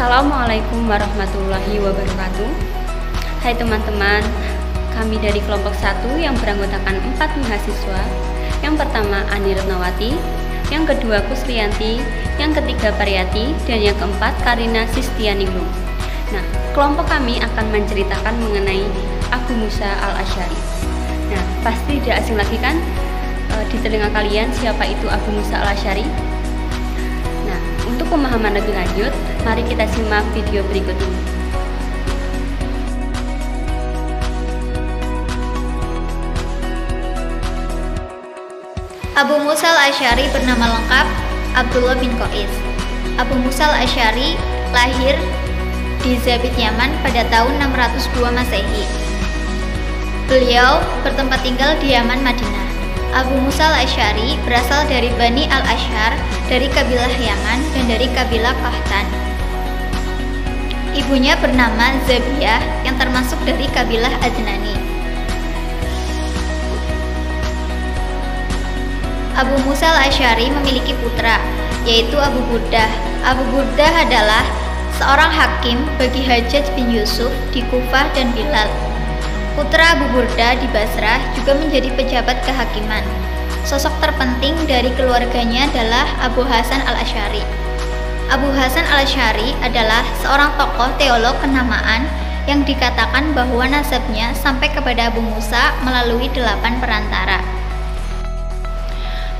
Assalamualaikum warahmatullahi wabarakatuh. Hai teman-teman, kami dari kelompok 1 yang beranggotakan 4 mahasiswa. Yang pertama Ani Retnawati, yang kedua Kusriyanti, yang ketiga Pariyati, dan yang keempat Karina Sistianingrum. Nah, kelompok kami akan menceritakan mengenai Abu Musa al-Asy'ari. Nah, pasti tidak asing lagi kan di telinga kalian siapa itu Abu Musa al-Asy'ari? Nah, untuk pemahaman lebih lanjut, mari kita simak video berikut ini. Abu Musa al-Asy'ari bernama lengkap Abdullah bin Qais. Abu Musa al-Asy'ari lahir di Zabid, Yaman pada tahun 602 Masehi. Beliau bertempat tinggal di Yaman, Madinah. Abu Musa al-Asy'ari berasal dari Bani al-Asy'ar, dari kabilah Yaman dan dari kabilah Qahtan. Ibunya bernama Zabiyah yang termasuk dari kabilah Adnani. Abu Musa al-Asy'ari memiliki putra, yaitu Abu Burdah. Abu Burdah adalah seorang hakim bagi Hajjaj bin Yusuf di Kufah dan Bilal. Putra Abu Burdah di Basrah juga menjadi pejabat kehakiman. Sosok terpenting dari keluarganya adalah Abu Hasan al-Asy'ari. Abu Hasan al-Asy'ari adalah seorang tokoh teolog kenamaan yang dikatakan bahwa nasabnya sampai kepada Abu Musa melalui 8 perantara.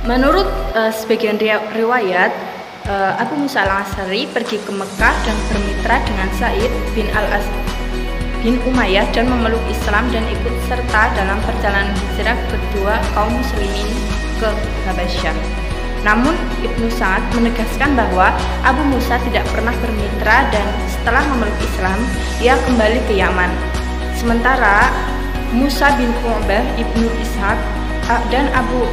Menurut sebagian riwayat, Abu Musa al-Asy'ari pergi ke Mekah dan bermitra dengan Sa'id bin Umayyah dan memeluk Islam dan ikut serta dalam perjalanan hijrah kedua kaum muslimin ke Habasyah. Namun Ibnu Sa'ad menegaskan bahwa Abu Musa tidak pernah bermitra dan setelah memeluk Islam, ia kembali ke Yaman. Sementara Musa bin Uqbah, Ibnu Ishaq, dan Abu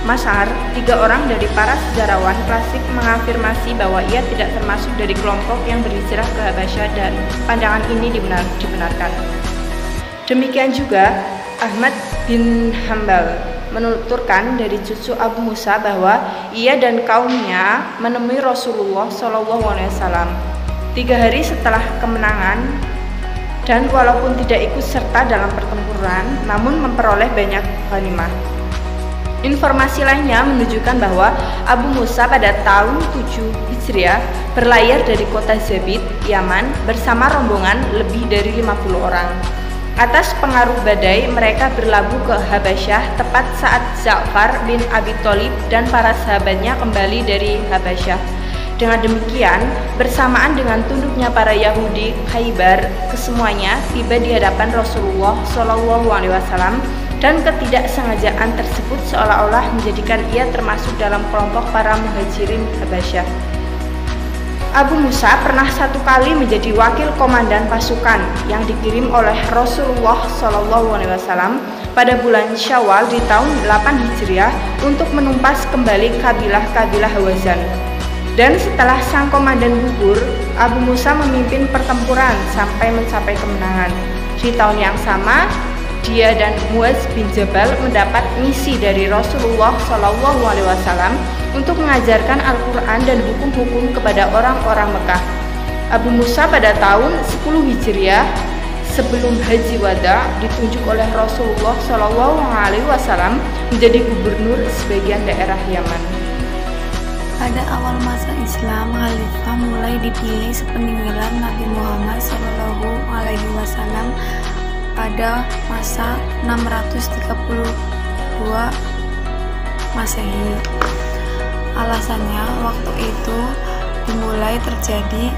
Mas'ar, 3 orang dari para sejarawan klasik mengafirmasi bahwa ia tidak termasuk dari kelompok yang berhijrah ke Habasyah dan pandangan ini dibenarkan. Demikian juga Ahmad bin Hambal menuturkan dari cucu Abu Musa bahwa ia dan kaumnya menemui Rasulullah SAW 3 hari setelah kemenangan dan walaupun tidak ikut serta dalam pertempuran, namun memperoleh banyak ghanimah. Informasi lainnya menunjukkan bahwa Abu Musa pada tahun 7 Hijriah berlayar dari kota Zabid, Yaman bersama rombongan lebih dari 50 orang. Atas pengaruh badai, mereka berlabuh ke Habasyah tepat saat Ja'far bin Abi Thalib dan para sahabatnya kembali dari Habasyah. Dengan demikian, bersamaan dengan tunduknya para Yahudi Khaybar, kesemuanya tiba di hadapan Rasulullah SAW. Dan ketidaksengajaan tersebut seolah-olah menjadikan ia termasuk dalam kelompok para muhajirin Habasyah. Abu Musa pernah 1 kali menjadi wakil komandan pasukan yang dikirim oleh Rasulullah SAW pada bulan Syawal di tahun 8 Hijriah untuk menumpas kembali kabilah-kabilah Hawazan. Dan setelah sang komandan gugur, Abu Musa memimpin pertempuran sampai mencapai kemenangan. Di tahun yang sama, dia dan Muaz bin Jabal mendapat misi dari Rasulullah SAW untuk mengajarkan Al-Quran dan hukum-hukum kepada orang-orang Mekah. Abu Musa pada tahun 10 Hijriah sebelum Haji Wada ditunjuk oleh Rasulullah SAW menjadi gubernur sebagian daerah Yaman. Pada awal masa Islam, khalifah mulai dipilih sepeninggalan Nabi Muhammad SAW pada masa 632 Masehi. Alasannya, waktu itu dimulai terjadi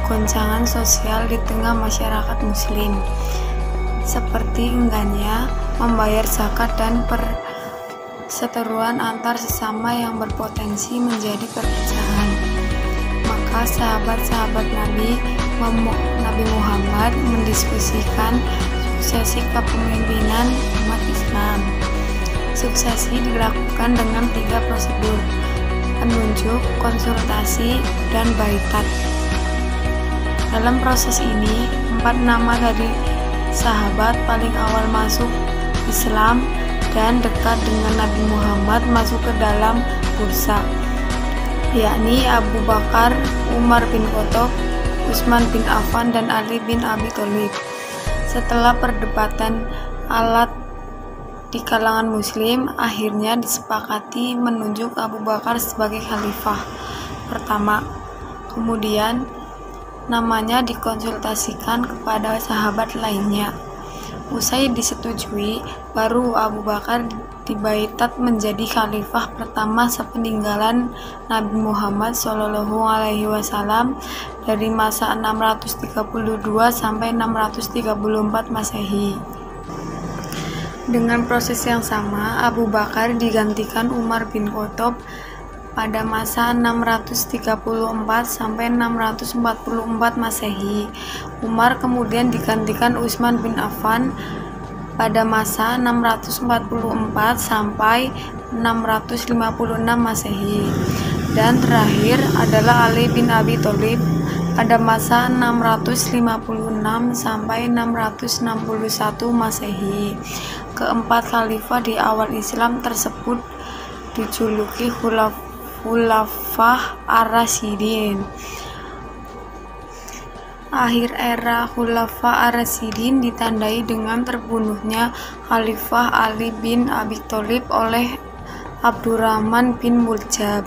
goncangan sosial di tengah masyarakat muslim, seperti enggannya membayar zakat dan perseteruan antar sesama yang berpotensi menjadi perpecahan. Maka sahabat-sahabat Nabi Muhammad mendiskusikan suksesi kepemimpinan umat Islam. Suksesi dilakukan dengan 3 prosedur: penunjuk, konsultasi, dan baiat. Dalam proses ini, 4 nama dari sahabat paling awal masuk Islam dan dekat dengan Nabi Muhammad masuk ke dalam bursa, yakni Abu Bakar, Umar bin Khattab, Utsman bin Affan dan Ali bin Abi Thalib. Setelah perdebatan alat di kalangan muslim, akhirnya disepakati menunjuk Abu Bakar sebagai khalifah pertama. Kemudian namanya dikonsultasikan kepada sahabat lainnya. Usai disetujui, baru Abu Bakar dibaiat menjadi khalifah pertama sepeninggalan Nabi Muhammad SAW dari masa 632 sampai 634 Masehi. Dengan proses yang sama, Abu Bakar digantikan Umar bin Khattab pada masa 634 sampai 644 Masehi. Umar kemudian digantikan Utsman bin Affan pada masa 644 sampai 656 Masehi. Dan terakhir adalah Ali bin Abi Thalib pada masa 656 sampai 661 Masehi. Keempat khalifah di awal Islam tersebut dijuluki Khulafah Ar-Rasyidin. Akhir era Khulafah Ar-Rasyidin ditandai dengan terbunuhnya Khalifah Ali bin Abi Thalib oleh Abdurrahman bin Muljab.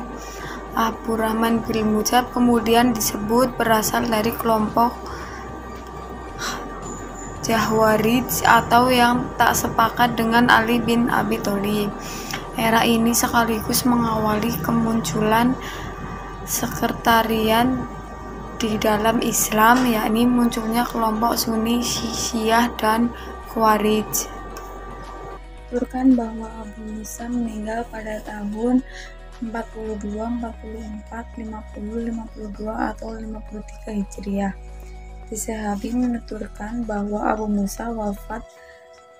Abdurrahman bin Muljab kemudian disebut berasal dari kelompok Jahwarij atau yang tak sepakat dengan Ali bin Abi Thalib. Era ini sekaligus mengawali kemunculan sekretarian di dalam Islam, yakni munculnya kelompok Sunni, Syiah, dan Khawarij. Dituturkan bahwa Abu Musa meninggal pada tahun 42, 44, 50, 52, atau 53 Hijriah. Sahabi menuturkan bahwa Abu Musa wafat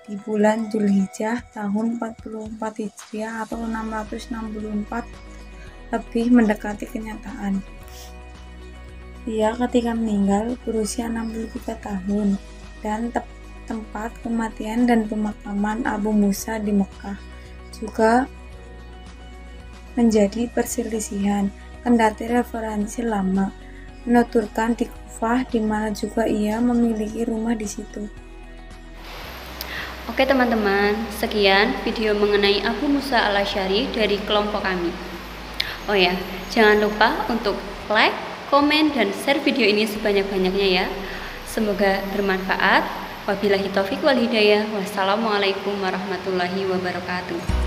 di bulan Dzulhijjah tahun 44 Hijriah atau 664, lebih mendekati kenyataan. Ia ketika meninggal berusia 63 tahun dan tempat kematian dan pemakaman Abu Musa di Mekah juga menjadi perselisihan, kendati referensi lama menuturkan di Kufah, di mana juga ia memiliki rumah di situ. Oke teman-teman, sekian video mengenai Abu Musa al-Asy'ari dari kelompok kami. Oh ya, jangan lupa untuk like, komen, dan share video ini sebanyak-banyaknya ya. Semoga bermanfaat. Wabillahi taufiq wal hidayah. Wassalamualaikum warahmatullahi wabarakatuh.